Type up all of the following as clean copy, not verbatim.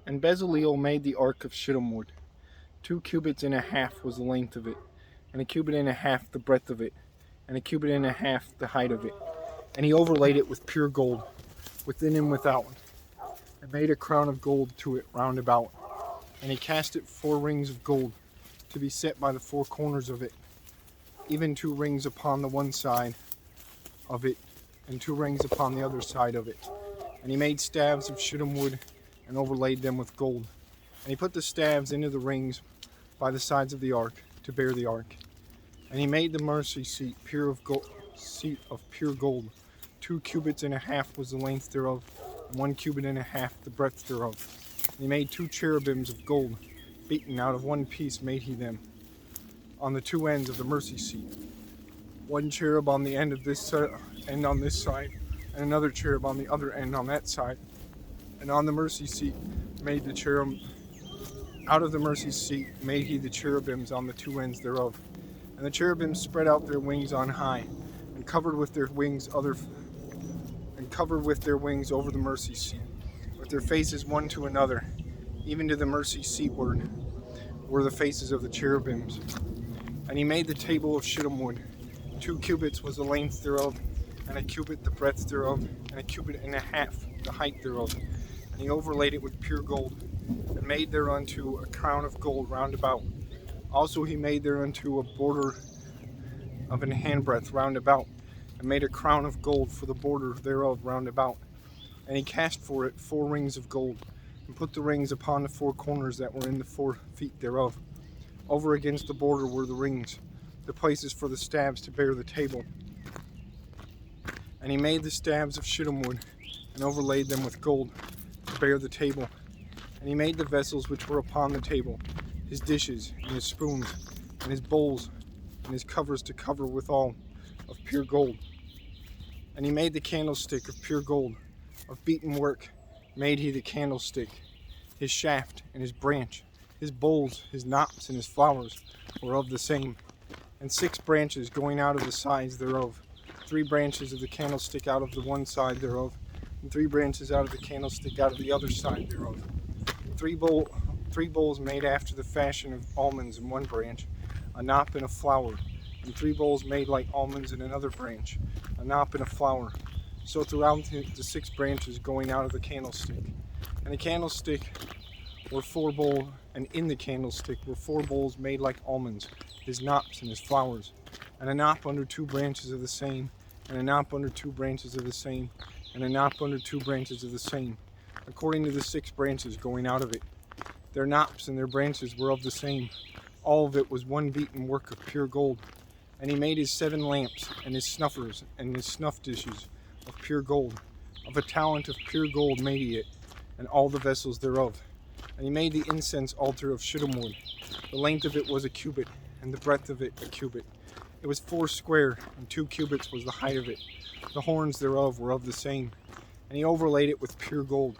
And Bezaleel made the ark of shittim wood. 2 cubits and a half was the length of it, and a cubit and a half the breadth of it, and a cubit and a half the height of it. And he overlaid it with pure gold, within and without, and made a crown of gold to it round about. And he cast it 4 rings of gold, to be set by the 4 corners of it, even 2 rings upon the one side of it, and 2 rings upon the other side of it. And he made staves of shittim wood, and overlaid them with gold. And he put the staves into the rings by the sides of the ark, to bear the ark. And he made the mercy seat of pure gold. 2 cubits and a half was the length thereof, and 1 cubit and a half the breadth thereof. And he made 2 cherubims of gold, beaten out of one piece made he them, on the 2 ends of the mercy seat. 1 cherub on the end of this end on this side, and another cherub on the other end on that side. And on the mercy seat made the cherub. Out of the mercy seat made he the cherubims on the 2 ends thereof. And the cherubims spread out their wings on high, and covered with their wings over the mercy seat, with their faces one to another, even to the mercy seatward were the faces of the cherubims. And he made the table of shittim wood. 2 cubits was the length thereof, and a cubit the breadth thereof, and a cubit and a half the height thereof. And he overlaid it with pure gold, and made thereunto a crown of gold round about. Also he made thereunto a border of an handbreadth round about, and made a crown of gold for the border thereof round about. And he cast for it 4 rings of gold, and put the rings upon the 4 corners that were in the 4 feet thereof. Over against the border were the rings, the places for the staves to bear the table. And he made the staves of shittim wood, and overlaid them with gold, to bear the table. And he made the vessels which were upon the table, his dishes, and his spoons, and his bowls, and his covers to cover withal, of pure gold. And he made the candlestick of pure gold, of beaten work made he the candlestick. His shaft and his branch, his bowls, his knops, and his flowers were of the same. And 6 branches going out of the sides thereof, 3 branches of the candlestick out of the one side thereof, and 3 branches out of the candlestick out of the other side thereof. 3 bowls made after the fashion of almonds in one branch, a knop and a flower, and 3 bowls made like almonds in another branch, a knop and a flower. So throughout the 6 branches going out of the candlestick. And the candlestick were 4 bowls, and in the candlestick were 4 bowls made like almonds, his knops and his flowers, and a knop under 2 branches of the same, and a knop under 2 branches of the same, and a knop under 2 branches of the same, according to the 6 branches going out of it. Their knops and their branches were of the same. All of it was one beaten work of pure gold. And he made his 7 lamps, and his snuffers, and his snuff dishes of pure gold. Of a talent of pure gold made he it, and all the vessels thereof. And he made the incense altar of shittim wood. The length of it was a cubit, and the breadth of it a cubit. It was 4 square, and 2 cubits was the height of it. The horns thereof were of the same. And he overlaid it with pure gold,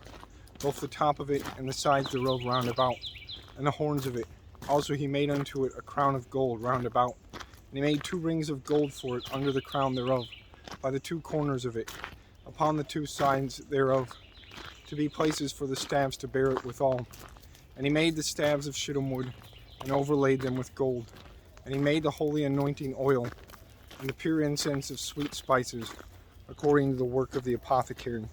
both the top of it and the sides thereof round about, and the horns of it. Also he made unto it a crown of gold round about. And he made 2 rings of gold for it under the crown thereof, by the 2 corners of it, upon the 2 sides thereof, to be places for the staves to bear it withal. And he made the staves of shittim wood, and overlaid them with gold. And he made the holy anointing oil, and the pure incense of sweet spices, according to the work of the apothecary.